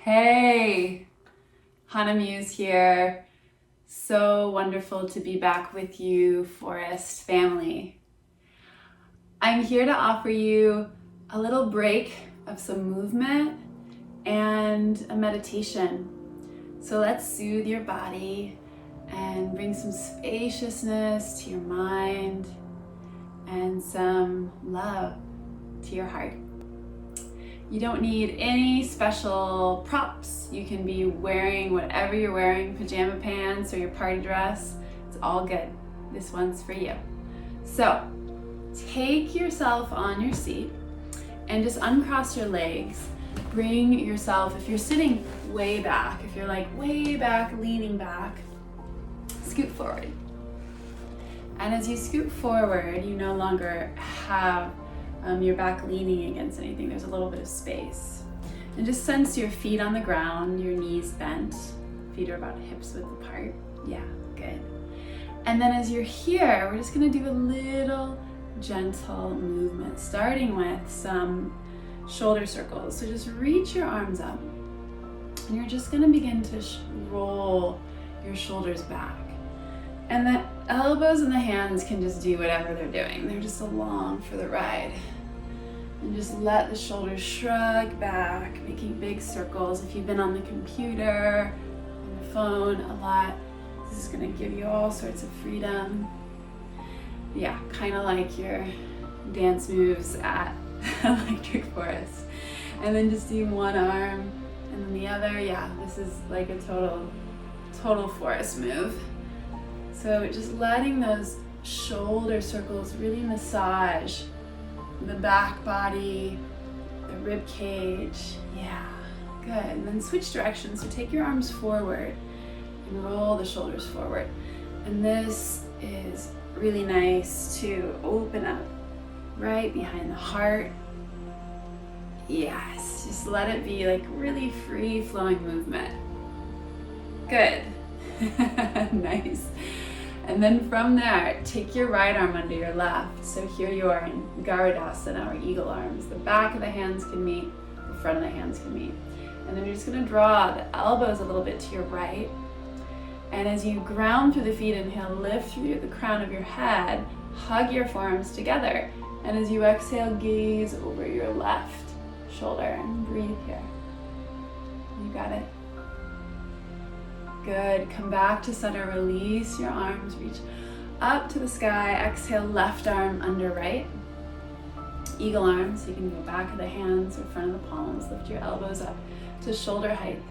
Hey, Hannah Muse here. So wonderful to be back with you, Forest family. I'm here to offer you a little break of some movement and a meditation. So let's soothe your body and bring some spaciousness to your mind and some love to your heart. You don't need any special props. You can be wearing whatever you're wearing, pajama pants or your party dress. It's all good. This one's for you. So take yourself on your seat and just uncross your legs. Bring yourself, if you're sitting way back, if you're like way back, leaning back, scoot forward. And as you scoot forward, you no longer have your back leaning against anything. There's a little bit of space. And just sense your feet on the ground, your knees bent. Feet are about hips width apart. Yeah, good. And then as you're here, we're just gonna do a little gentle movement, starting with some shoulder circles. So just reach your arms up, and you're just gonna begin to roll your shoulders back. And the elbows and the hands can just do whatever they're doing. They're just along for the ride. And just let the shoulders shrug back, making big circles. If you've been on the computer, on the phone a lot, this is gonna give you all sorts of freedom. Yeah, kind of like your dance moves at Electric Forest. And then just do one arm and then the other. Yeah, this is like a total forest move. So just letting those shoulder circles really massage the back body, the rib cage. Yeah, good. And then switch directions. So take your arms forward and roll the shoulders forward. And this is really nice to open up right behind the heart. Yes, just let it be like really free flowing movement. Good. Nice. And then from there, take your right arm under your left. So here you are in Garudasana, or eagle arms. The back of the hands can meet, the front of the hands can meet. And then you're just gonna draw the elbows a little bit to your right. And as you ground through the feet, inhale, lift through the crown of your head, hug your forearms together. And as you exhale, gaze over your left shoulder and breathe here. You got it. Good. Come back to center. Release your arms. Reach up to the sky. Exhale, left arm under right. Eagle arms. So you can go back of the hands or front of the palms. Lift your elbows up to shoulder height.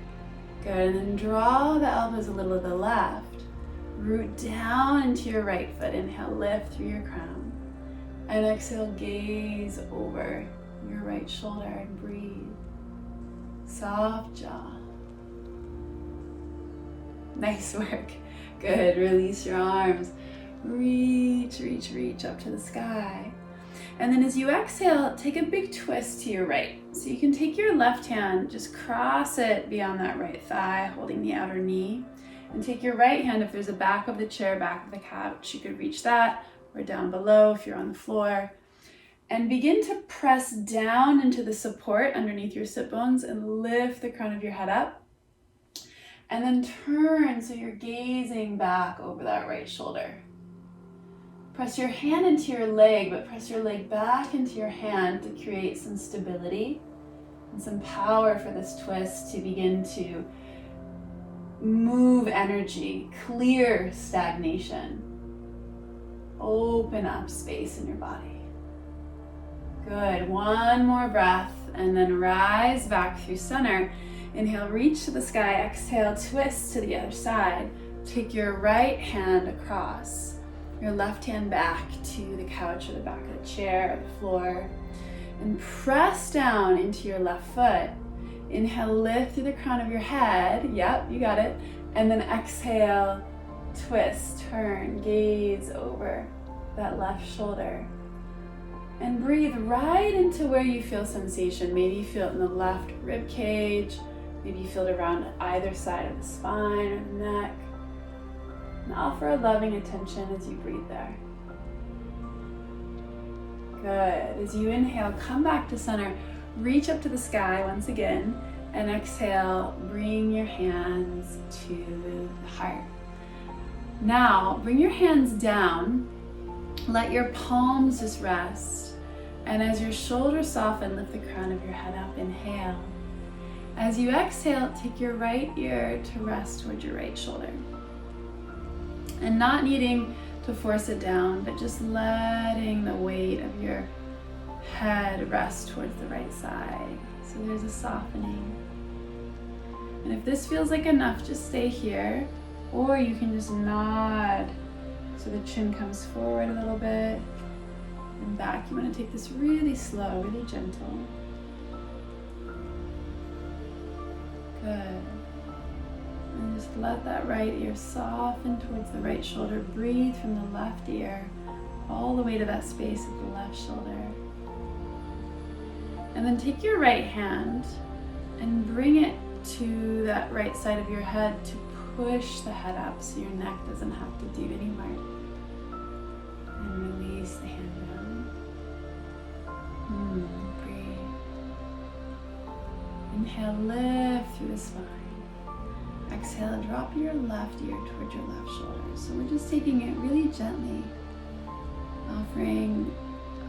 Good. And then draw the elbows a little to the left. Root down into your right foot. Inhale, lift through your crown. And exhale, gaze over your right shoulder and breathe. Soft jaw. Nice work. Good. Release your arms. Reach, reach, reach up to the sky. And then as you exhale, take a big twist to your right. So you can take your left hand, just cross it beyond that right thigh, holding the outer knee. And take your right hand, if there's a back of the chair, back of the couch, you could reach that, or down below if you're on the floor. And begin to press down into the support underneath your sit bones and lift the crown of your head up. And then turn so you're gazing back over that right shoulder. Press your hand into your leg, but press your leg back into your hand to create some stability and some power for this twist to begin to move energy, clear stagnation, open up space in your body. Good. One more breath and then rise back through center. Inhale, reach to the sky. Exhale, twist to the other side. Take your right hand across, your left hand back to the couch or the back of the chair or the floor. And press down into your left foot. Inhale, lift through the crown of your head. Yep, you got it. And then exhale, twist, turn, gaze over that left shoulder. And breathe right into where you feel sensation. Maybe you feel it in the left rib cage. Maybe you feel it around either side of the spine or the neck. And offer a loving attention as you breathe there. Good. As you inhale, come back to center. Reach up to the sky once again. And exhale, bring your hands to the heart. Now, bring your hands down. Let your palms just rest. And as your shoulders soften, lift the crown of your head up. Inhale. As you exhale, take your right ear to rest towards your right shoulder. And not needing to force it down, but just letting the weight of your head rest towards the right side. So there's a softening. And if this feels like enough, just stay here, or you can just nod so the chin comes forward a little bit and back. You want to take this really slow, really gentle. Good. And just let that right ear soften towards the right shoulder. Breathe from the left ear all the way to that space of the left shoulder. And then take your right hand and bring it to that right side of your head to push the head up so your neck doesn't have to do any work. And release the hand down. Breathe. Inhale, lift through the spine. Exhale, drop your left ear towards your left shoulder. So we're just taking it really gently, offering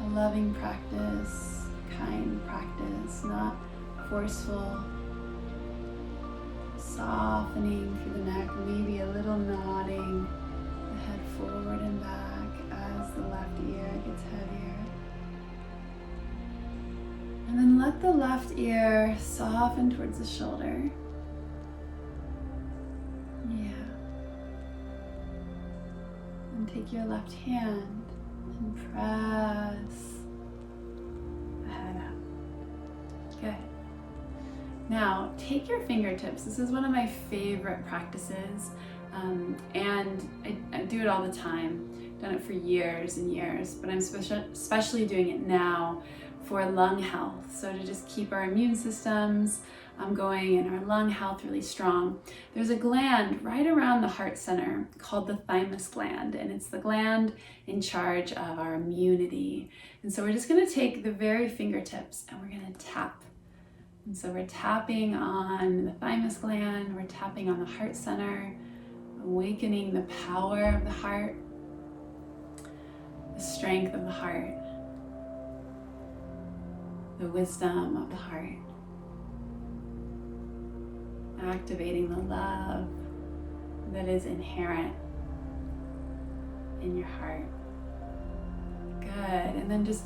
a loving practice, kind practice, not forceful. Softening through the neck, maybe a little nodding the head forward and back as the left ear gets heavier. And then let the left ear soften towards the shoulder. Yeah. And take your left hand and press the head up. Good. Now, take your fingertips. This is one of my favorite practices, and I do it all the time. I've done it for years and years, but I'm especially doing it now for lung health. So to just keep our immune systems going and our lung health really strong. There's a gland right around the heart center called the thymus gland, and it's the gland in charge of our immunity. And so we're just going to take the very fingertips and we're going to tap. And so we're tapping on the thymus gland, we're tapping on the heart center, awakening the power of the heart, the strength of the heart, the wisdom of the heart, activating the love that is inherent in your heart. Good. And then just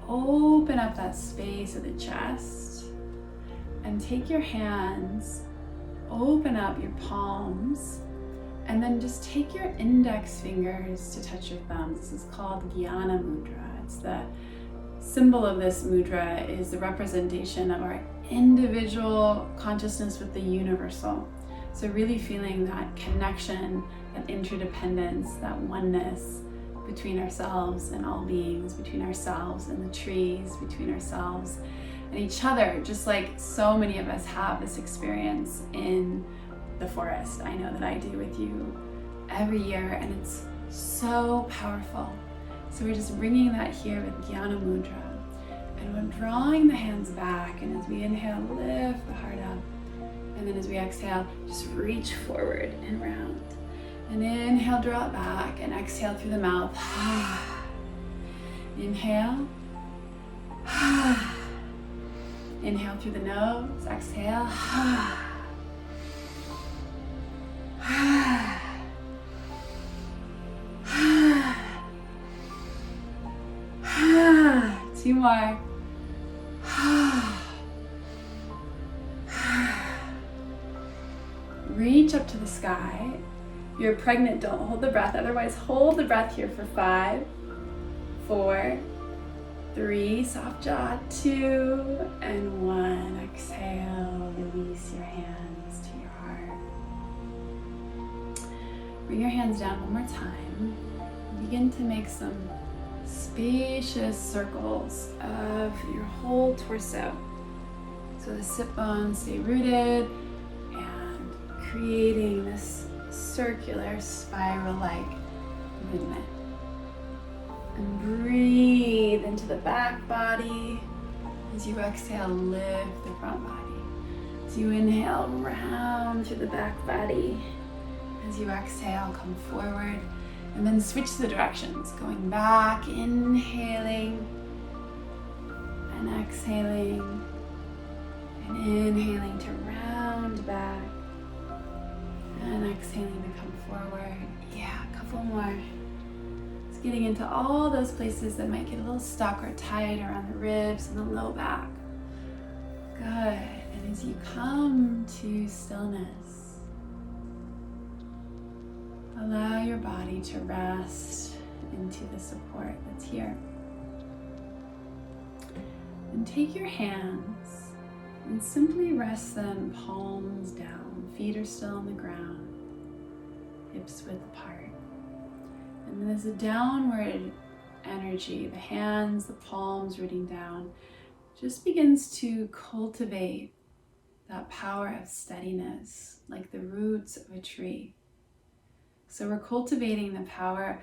open up that space of the chest. And take your hands, open up your palms, and then just take your index fingers to touch your thumbs. This is called Jnana Mudra. It's the symbol of this mudra is the representation of our individual consciousness with the universal. So really feeling that connection, that interdependence, that oneness between ourselves and all beings, between ourselves and the trees, between ourselves and each other, just like so many of us have this experience in the forest. I know that I do with you every year, and it's so powerful. So we're just bringing that here with Jnana Mudra, and we're drawing the hands back, and as we inhale, lift the heart up, and then as we exhale, just reach forward and round. And inhale, draw it back, and exhale through the mouth. Inhale. Inhale through the nose, exhale. Two more. Reach up to the sky. If you're pregnant, don't hold the breath. Otherwise, hold the breath here for 5, 4, 3, soft jaw, 2, and 1. Exhale, release your hands to your heart. Bring your hands down one more time. Begin to make some spacious circles of your whole torso. So the sit bones stay rooted and creating this circular spiral-like movement. And breathe into the back body. As you exhale, lift the front body. As you inhale, round through the back body. As you exhale, come forward and then switch the directions. Going back, inhaling and exhaling and inhaling to round back and exhaling to come forward. Yeah, a couple more. It's getting into all those places that might get a little stuck or tight around the ribs and the low back. Good. And as you come to stillness, allow your body to rest into the support that's here. And take your hands and simply rest them palms down. Feet are still on the ground, hips width apart. And then as a downward energy, the hands, the palms rooting down, just begins to cultivate that power of steadiness, like the roots of a tree. So we're cultivating the power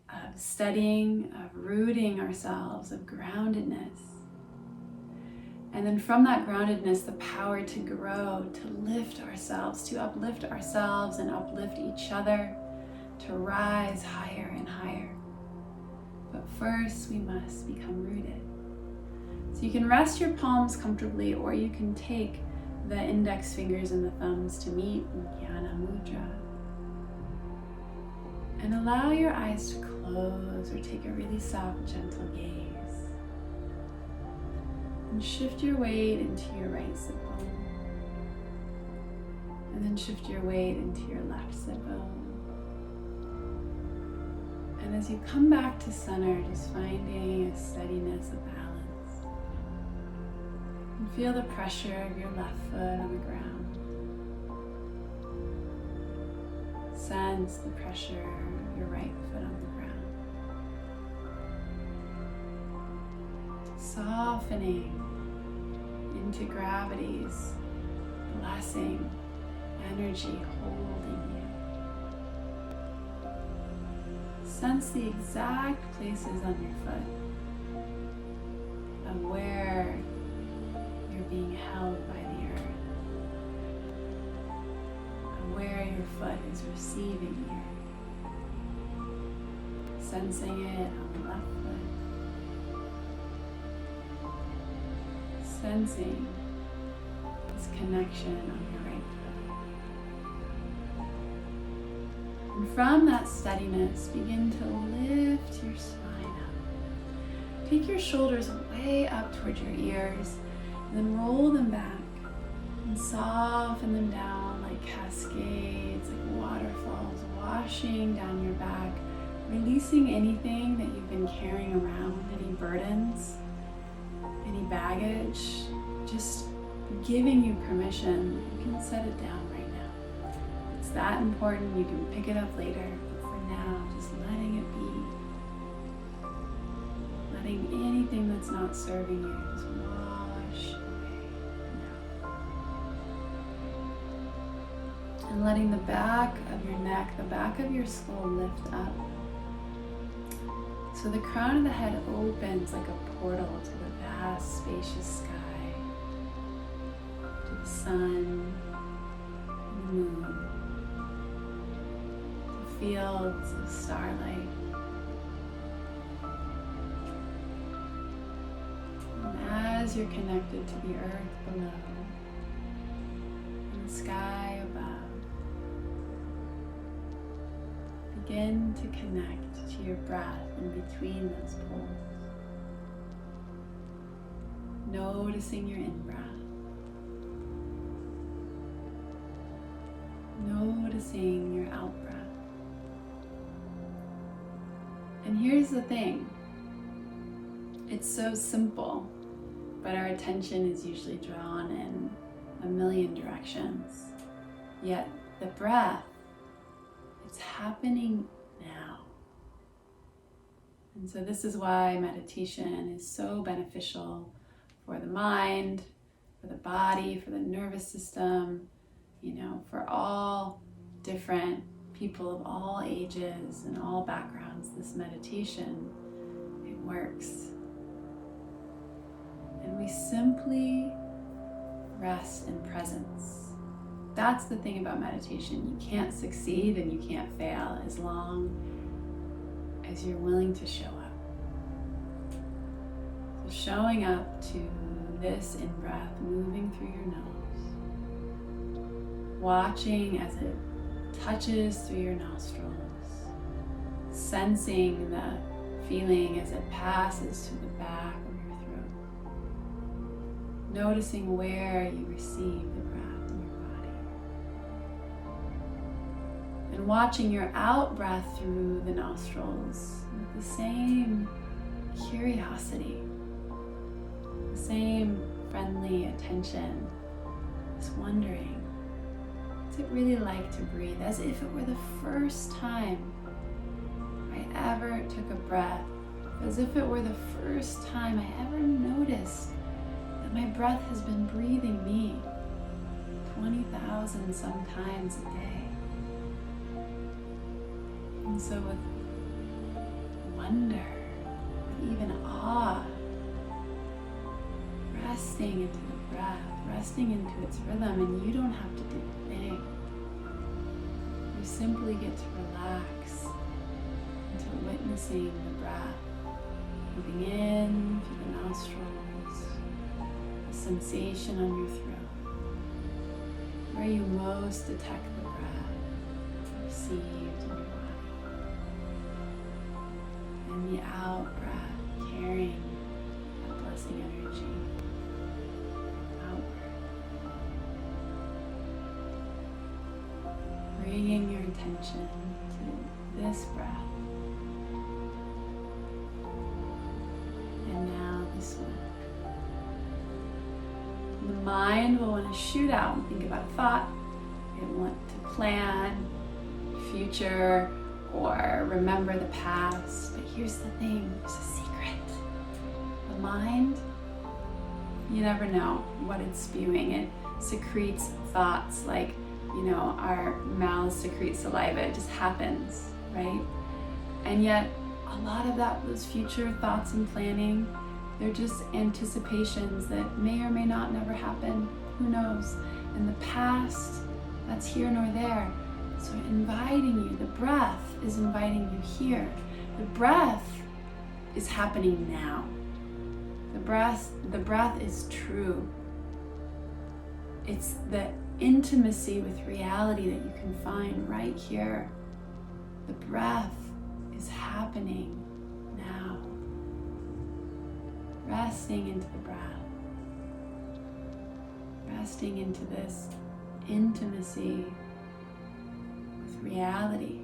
of steadying, of rooting ourselves, of groundedness. And then from that groundedness, the power to grow, to lift ourselves, to uplift ourselves and uplift each other, to rise higher and higher. But first, we must become rooted. So you can rest your palms comfortably, or you can take the index fingers and the thumbs to meet in Hannah Mudra. And allow your eyes to close or take a really soft, gentle gaze. And shift your weight into your right sit bone. And then shift your weight into your left sit bone. And as you come back to center, just finding a steadiness, a balance. And feel the pressure of your left foot on the ground. Sense the pressure of your right foot on the ground. Softening into gravity's blessing, energy holding you. Sense the exact places on your foot of where you're being held by the earth, and where your foot is receiving you. Sensing it on the left foot. Sensing this connection on your right foot. And from that steadiness, begin to lift your spine up. Take your shoulders way up towards your ears, and then roll them back and soften them down like cascades, like waterfalls washing down your back, releasing anything that you've been carrying around, any burdens, any baggage, just giving you permission. You can set it down right now. It's that important. You can pick it up later, but for now, just letting it be. Letting anything that's not serving you just wash away now. And letting the back of your neck, the back of your skull lift up. So the crown of the head opens like a portal to the vast, spacious sky, to the sun and the moon, to fields of starlight. And as you're connected to the earth below and the sky above, begin to connect to your breath in between those poles. Noticing your in-breath. Noticing your out-breath. And here's the thing. It's so simple, but our attention is usually drawn in a million directions. Yet the breath, it's happening now. And so this is why meditation is so beneficial for the mind, for the body, for the nervous system, for all different people of all ages and all backgrounds. This meditation, it works. And we simply rest and presence. That's the thing about meditation. You can't succeed and you can't fail as long as you're willing to show up. So showing up to this in-breath, moving through your nose, watching as it touches through your nostrils, sensing the feeling as it passes to the back of your throat, noticing where you receive the breath in your body, and watching your out breath through the nostrils with the same curiosity, the same friendly attention, just wondering, what's it really like to breathe as if it were the first time I ever took a breath, as if it were the first time I ever noticed that my breath has been breathing me 20,000 sometimes a day. And so with wonder, with even awe, resting into the breath, resting into its rhythm, and you don't have to do a thing. You simply get to relax into witnessing the breath, moving in through the nostrils, the sensation on your throat, where you most detect the breath received in your body, and the out breath carrying that blessing energy outward. Bringing your attention to this breath. And now this one. The mind will want to shoot out and think about a thought. It will want to plan future or remember the past. But here's the thing, there's a secret. The mind, you never know what it's spewing. It secretes thoughts like, our mouths secrete saliva. It just happens, right? And yet, a lot of those future thoughts and planning, they're just anticipations that may or may not never happen. Who knows? And the past, that's here nor there. So inviting you, the breath is inviting you here. The breath is happening now. The breath is true. It's the intimacy with reality that you can find right here. The breath is happening now. Resting into the breath. Resting into this intimacy with reality.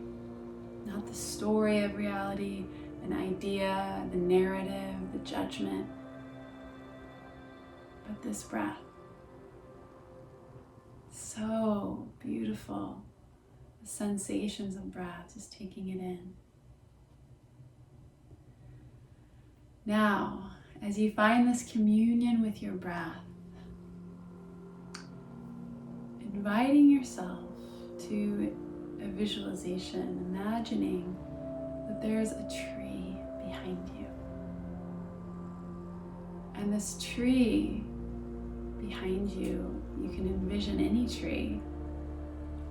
Not the story of reality, an idea, the narrative, the judgment, but this breath. So beautiful. The sensations of breath, just taking it in. Now, as you find this communion with your breath, inviting yourself to a visualization, imagining that there's a tree behind you. And this tree behind you, you can envision any tree.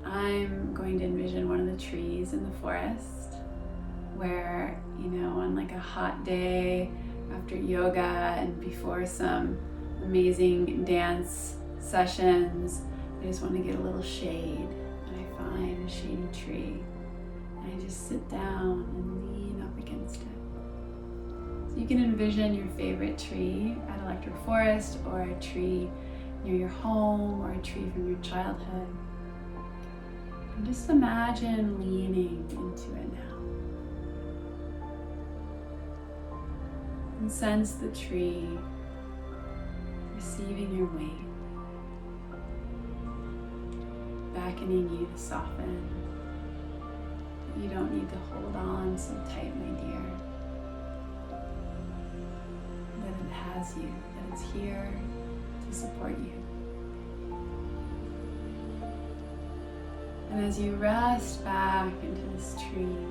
I'm going to envision one of the trees in the forest where, on like a hot day after yoga and before some amazing dance sessions, I just want to get a little shade, and I find a shady tree, and I just sit down and lean up against it. So you can envision your favorite tree at Electric Forest, or a tree near your home, or a tree from your childhood. And just imagine leaning into it now. And sense the tree receiving your weight, beckoning you to soften. You don't need to hold on so tight, my dear. That it has you, that it's here to support you. And as you rest back into this tree,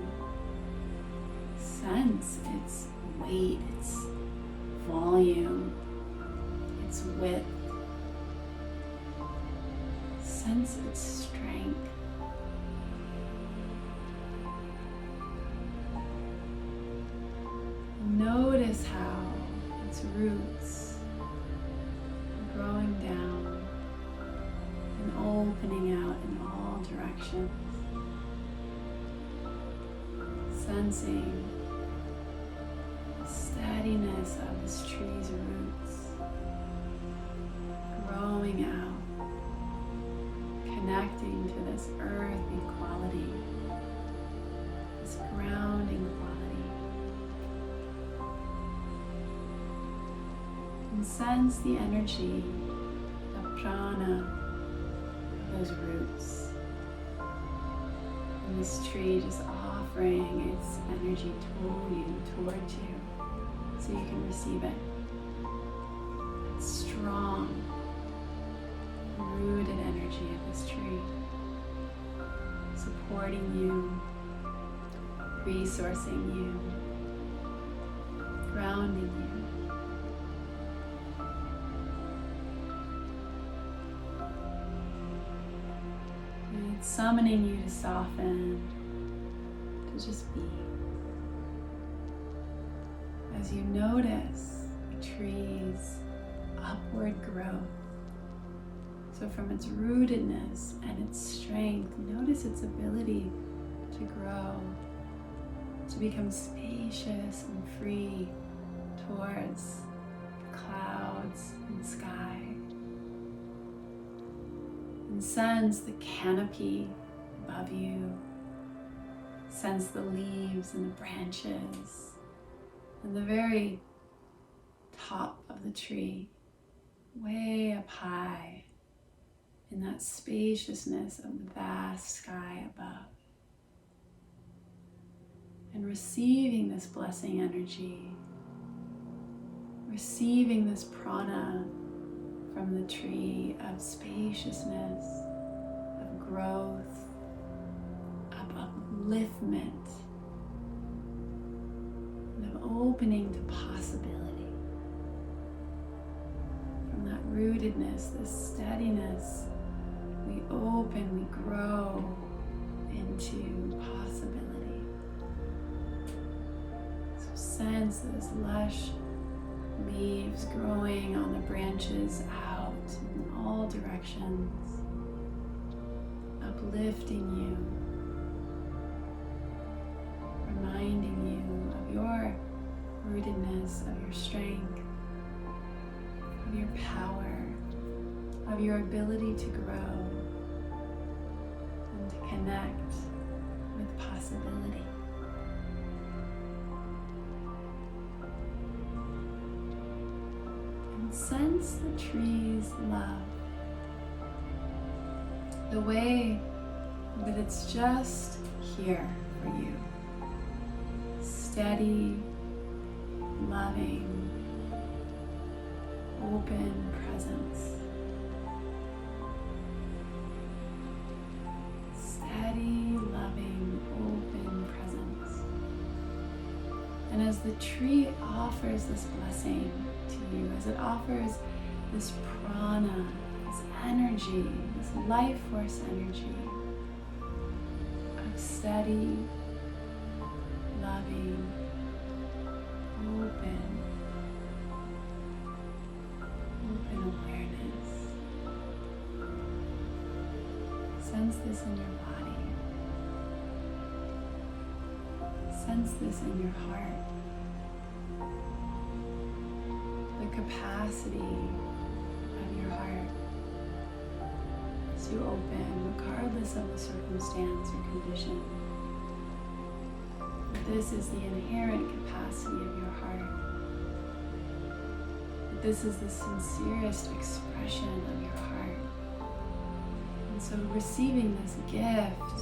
sense its weight, its volume, its width, sense its strength. Notice how its roots are growing down and opening out in all directions. Sensing the steadiness of this tree's roots growing out, connecting to this earthy quality, this grounding quality. And sense the energy, the prana of those roots. And this tree just offering its energy towards you, so you can receive it. It's strong, rooted energy of this tree, supporting you, resourcing you, grounding you. And it's summoning you to soften, to just be. As you notice the tree's upward growth. So from its rootedness and its strength, notice its ability to grow, to become spacious and free towards the clouds and sky. And sense the canopy above you. Sense the leaves and the branches and the very top of the tree, way up high in that spaciousness of the vast sky above. And receiving this blessing energy, receiving this prana from the tree of spaciousness, of growth, of upliftment, and of opening to possibility. From that rootedness, this steadiness, we open, we grow into possibility. So sense those lush leaves growing on the branches out in all directions, uplifting you, reminding you of your rootedness, of your strength, of your power, of your ability to grow and to connect with possibility. And sense the tree's love, the way that it's just here for you. Steady, loving, open presence. Steady, loving, open presence. And as the tree offers this blessing to you, as it offers this prana, this energy, this life force energy of steady, loving, open awareness. Sense this in your body. Sense this in your heart. The capacity of your heart to open regardless of the circumstance or condition. This is the inherent capacity of your heart. This is the sincerest expression of your heart. And so receiving this gift,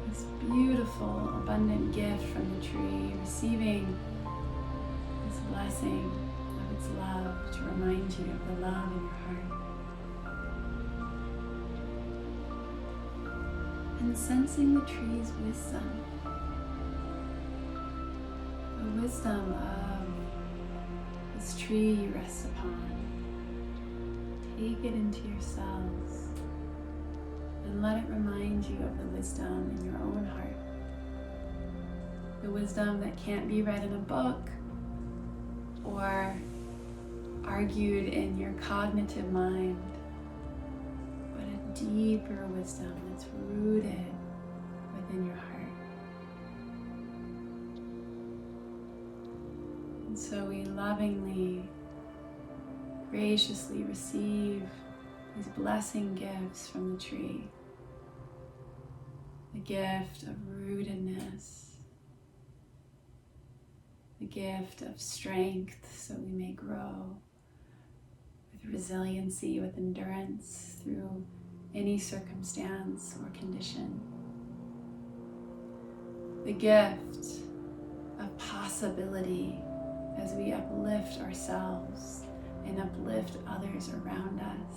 this beautiful, abundant gift from the tree, receiving this blessing of its love to remind you of the love in your heart. And sensing the tree's wisdom, the wisdom of this tree you rest upon. Take it into your cells. And let it remind you of the wisdom in your own heart. The wisdom that can't be read in a book or argued in your cognitive mind, but a deeper wisdom that's rooted within your heart. And so we lovingly, graciously receive these blessing gifts from the tree. The gift of rootedness, the gift of strength so we may grow, with resiliency, with endurance through any circumstance or condition. The gift of possibility as we uplift ourselves and uplift others around us.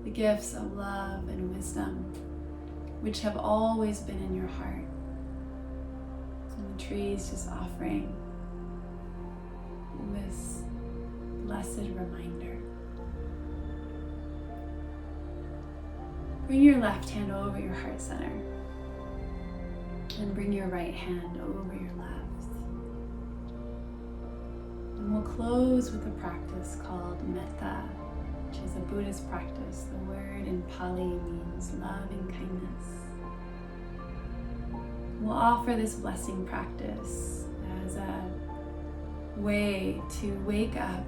The gifts of love and wisdom, which have always been in your heart. And the tree is just offering this blessed reminder. Bring your left hand over your heart center and bring your right hand over your left. And we'll close with a practice called Metta, which is a Buddhist practice. The word in Pali means love and kindness. We'll offer this blessing practice as a way to wake up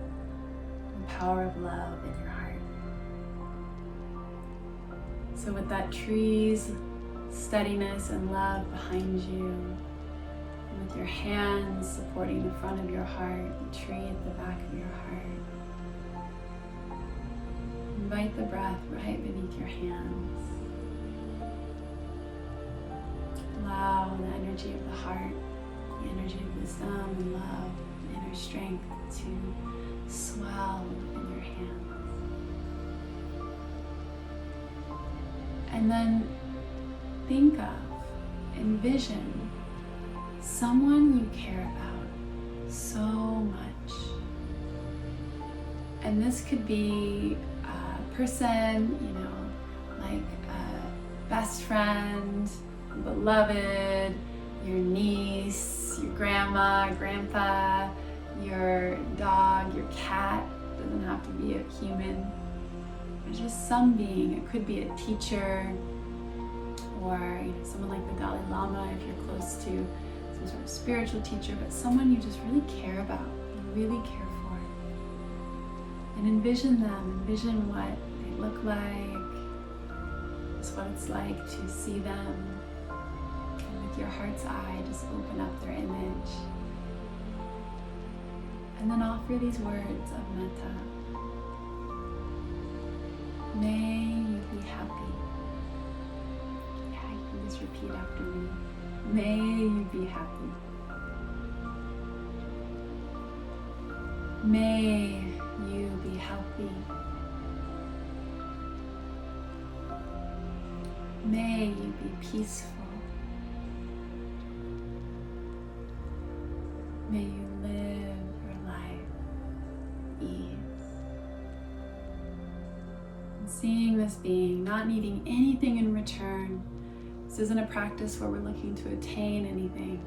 the power of love in your heart. So with that tree's steadiness and love behind you, and with your hands supporting the front of your heart, the tree at the back of your heart, invite the breath right beneath your hands. Allow the energy of the heart, the energy of wisdom and love, and inner strength to swell in your hands. And then think of, envision someone you care about so much. And this could be a person, like a best friend, beloved, your niece, your grandma, grandpa, your dog, your cat. It doesn't have to be a human. It's just some being. It could be a teacher, or someone like the Dalai Lama if you're close to some sort of spiritual teacher, but someone you just really care about, you really care for. And envision them, envision what they look like, just what it's like to see them. And with your heart's eye, just open up their image. And then offer these words of metta. May you be happy. Yeah, you can just repeat after me. May you be happy. May you be healthy. May you be peaceful. May you live your life with ease. And seeing this being, not needing anything in return. This isn't a practice where we're looking to attain anything,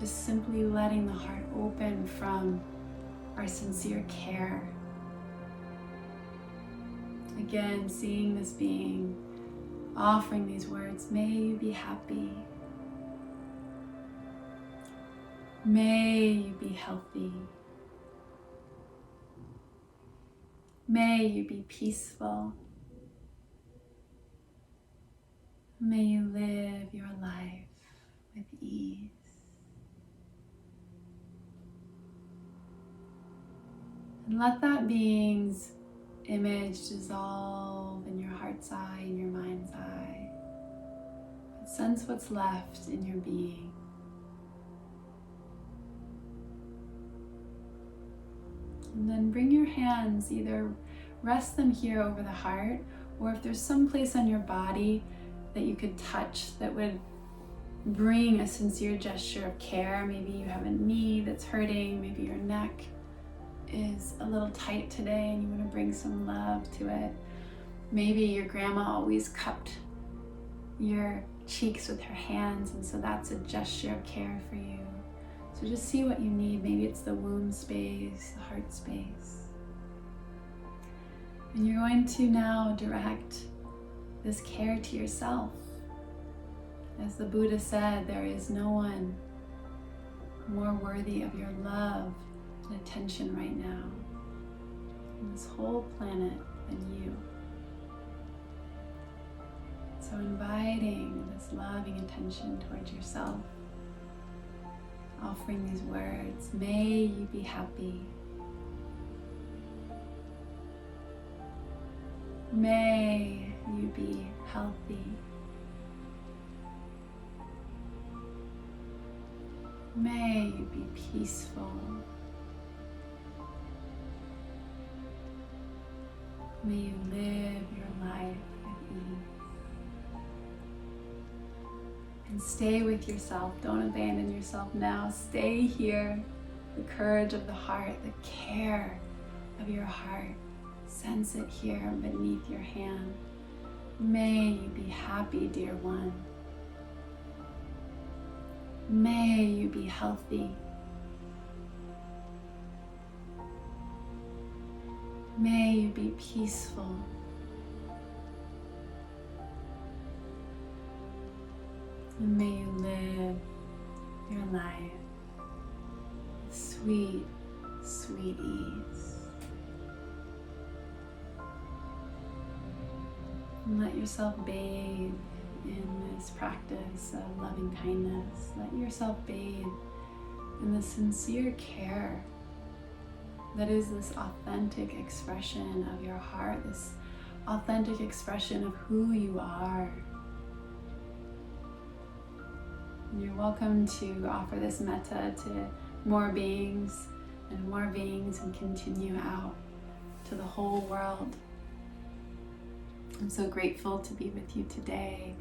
just simply letting the heart open from our sincere care. Again, seeing this being, offering these words, may you be happy. May you be healthy. May you be peaceful. May you live your life with ease. And let that being's image dissolve in your heart's eye, in your mind's eye. But sense what's left in your being. And then bring your hands, either rest them here over the heart, or if there's some place on your body that you could touch that would bring a sincere gesture of care. Maybe you have a knee that's hurting, maybe your neck is a little tight today and you want to bring some love to it. Maybe your grandma always cupped your cheeks with her hands, and so that's a gesture of care for you. So just see what you need. Maybe it's the womb space, the heart space. And you're going to now direct this care to yourself. As the Buddha said, there is no one more worthy of your love and attention right now on this whole planet than you. So inviting this loving attention towards yourself, offering these words, may you be happy. May you be healthy. May you be peaceful. May you live your life at ease. And stay with yourself. Don't abandon yourself now. Stay here. The courage of the heart, the care of your heart. Sense it here beneath your hand. May you be happy, dear one. May you be healthy. May you be peaceful. And may you live your life with sweet, sweet ease. And let yourself bathe in this practice of loving kindness. Let yourself bathe in the sincere care that is this authentic expression of your heart, this authentic expression of who you are. And you're welcome to offer this metta to more beings and continue out to the whole world. I'm so grateful to be with you today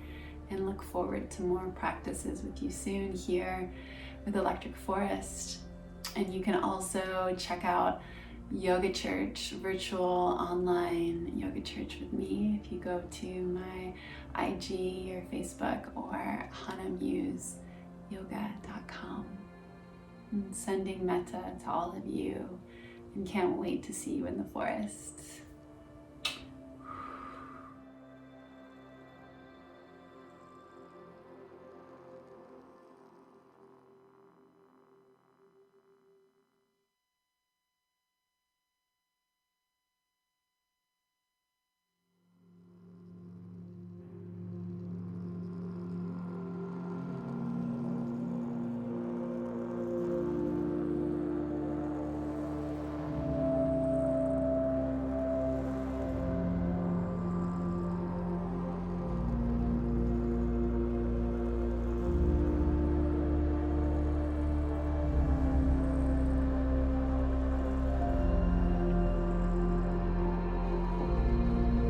and look forward to more practices with you soon here with Electric Forest. And you can also check out Yoga Church, virtual online Yoga Church with me if you go to my IG or Facebook or HannahMuseYoga.com. I'm sending metta to all of you and can't wait to see you in the forest.